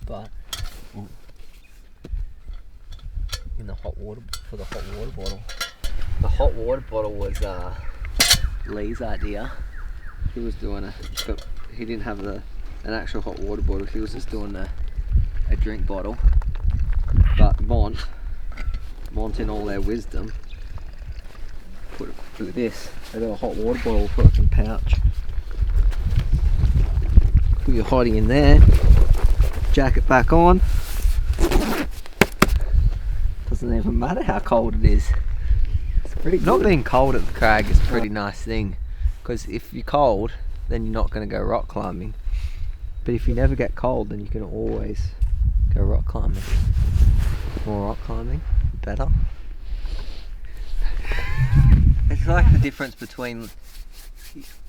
but in the hot water for the hot water bottle. The hot water bottle was Lee's idea. He was doing but he didn't have an actual hot water bottle. He was just doing a drink bottle. But Mont in all their wisdom, put this. They got a hot water bottle fucking pouch. Put your hottie in there. Jack it back on. Doesn't even matter how cold it is. It's pretty good. Not being cold at the crag is a pretty nice thing, because if you're cold, then you're not going to go rock climbing. But if you never get cold, then you can always go rock climbing. More rock climbing, better. It's like the difference between,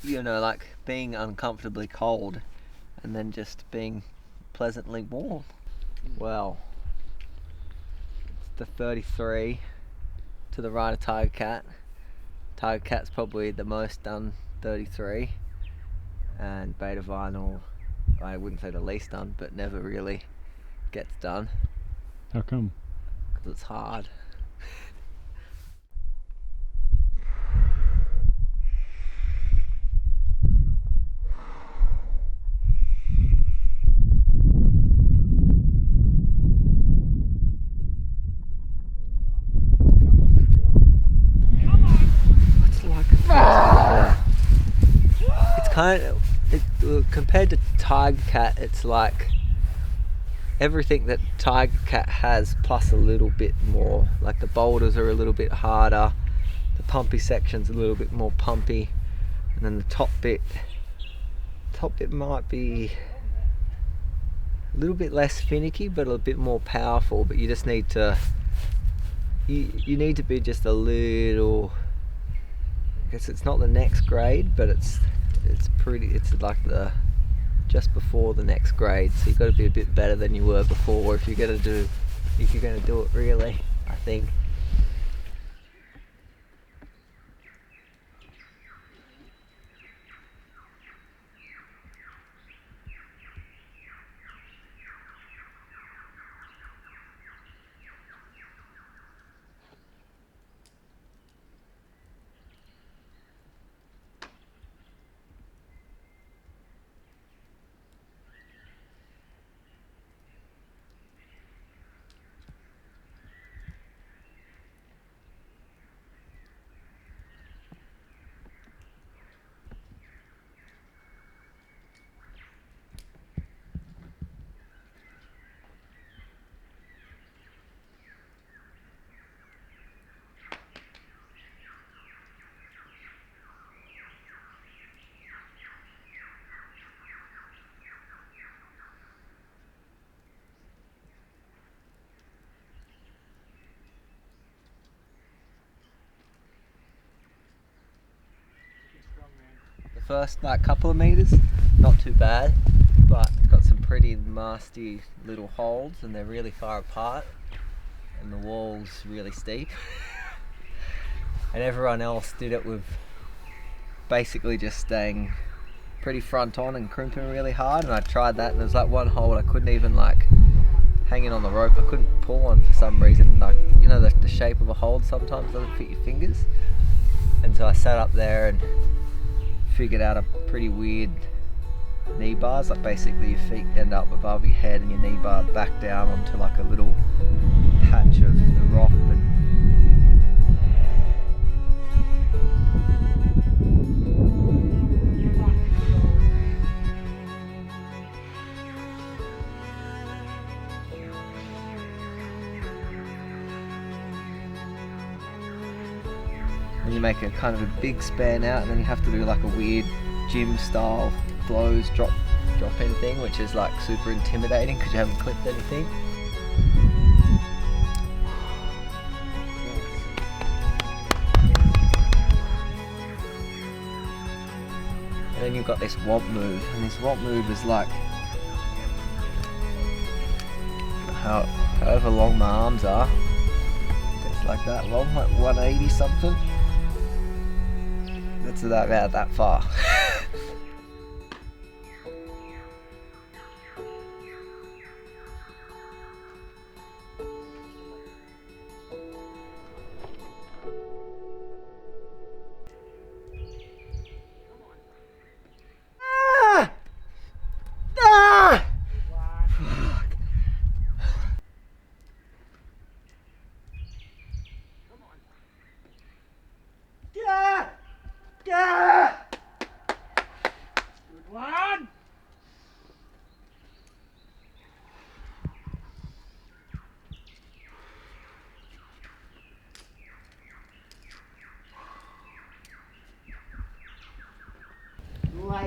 you know, like being uncomfortably cold and then just being pleasantly warm. Well, it's the 33 to the right of Tiger Cat. Tiger Cat's probably the most done 33, and Beta Vinyl, I wouldn't say the least done, but never really gets done. How come? Because it's hard. It's kind of, compared to Tiger Cat, it's like everything that Tiger Cat has plus a little bit more. Like the boulders are a little bit harder, the pumpy section's a little bit more pumpy, and then the top bit might be a little bit less finicky but a bit more powerful. But you just need to, you need to be just a little, I guess it's not the next grade, but it's like the just before the next grade, so you've got to be a bit better than you were before if you're going to do it really, I think. The first couple of meters, not too bad, but it's got some pretty nasty little holds and they're really far apart and the wall's really steep. And everyone else did it with basically just staying pretty front on and crimping really hard, and I tried that and there was like one hold I couldn't even hanging on the rope, I couldn't pull one for some reason. Like, you know, the shape of a hold sometimes doesn't fit your fingers, and so I sat up there and figured out a pretty weird knee bars. Like basically your feet end up above your head and your knee bar back down onto like a little patch of the rock. And you make a kind of a big span out, and then you have to do like a weird gym style blows drop in thing, which is like super intimidating because you haven't clipped anything. And then you've got this womp move, and this womp move is like however long my arms are. It's like that long, like 180 something. That's about that far.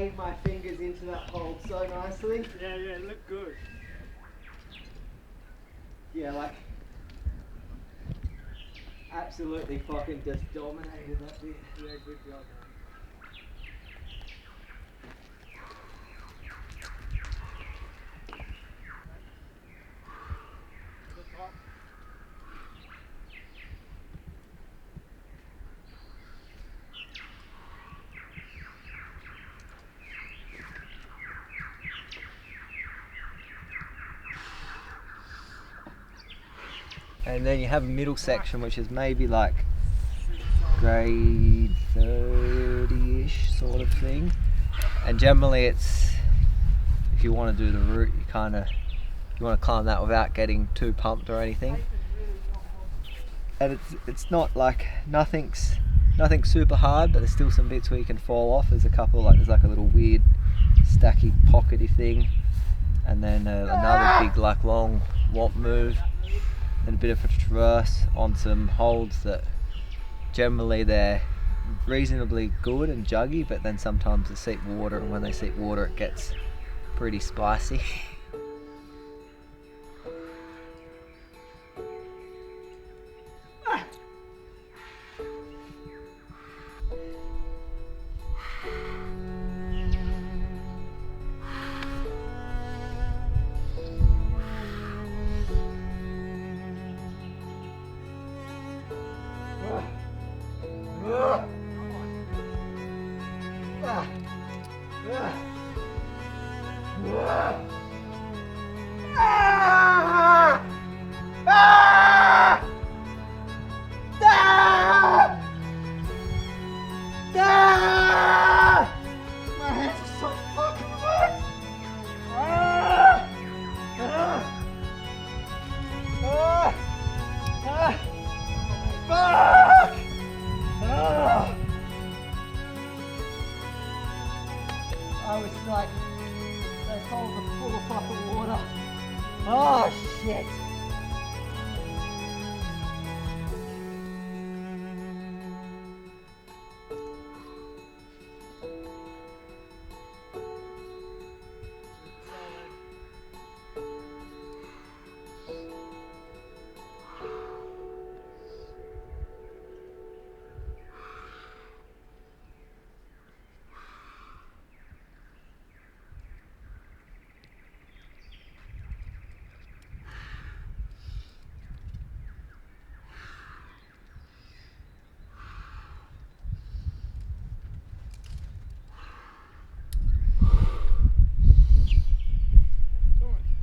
sink my fingers into that hole so nicely. Yeah, it looked good. Yeah, like absolutely fucking just dominated that bit. Yeah, good job, man. To the top. And then you have a middle section which is maybe like grade 30-ish sort of thing. And generally it's, if you want to do the route, you want to climb that without getting too pumped or anything. And it's not like nothing's super hard, but there's still some bits where you can fall off. There's a couple, like there's like a little weird stacky pockety thing, and then another big like long womp move, and a bit of a traverse on some holds that generally they're reasonably good and juggy, but then sometimes they seep water, and when they seep water it gets pretty spicy. I was like, those holes are full of fucking water. Oh shit.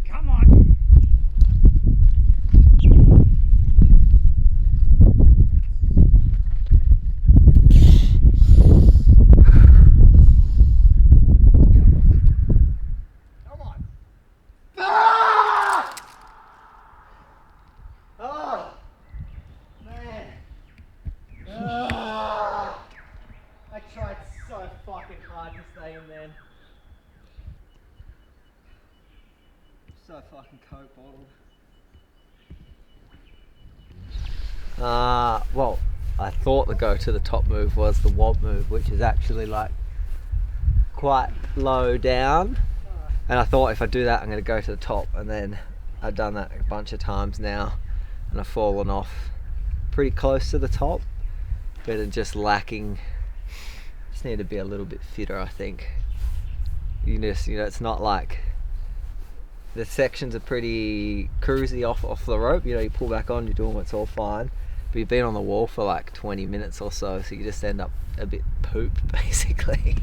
Come on! Come on! Ah! Oh man. Ah! I tried so fucking hard to stay in there. So fucking coke bottled. Well, I thought the go to the top move was the wob move, which is actually like quite low down. And I thought if I do that I'm going to go to the top, and then I've done that a bunch of times now and I've fallen off pretty close to the top, but it's just lacking. Just need to be a little bit fitter, I think. It's not like the sections are pretty cruisy off the rope. You pull back on, you're doing it's all fine, but you've been on the wall for like 20 minutes or so you just end up a bit pooped basically.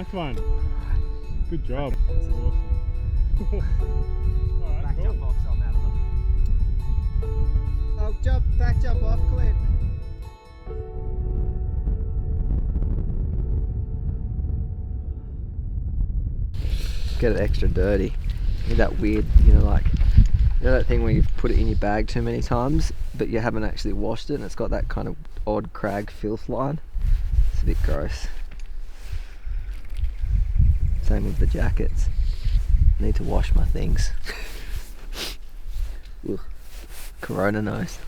Nice one. Good job. That's awesome. Alright, Back cool. jump off, so I'm out of the... back jump off, Clint. Get it extra dirty. Get that weird, like, that thing where you've put it in your bag too many times, but you haven't actually washed it, and it's got that kind of odd crag filth line. It's a bit gross. Same with the jackets. Need to wash my things. Ugh. Corona nose.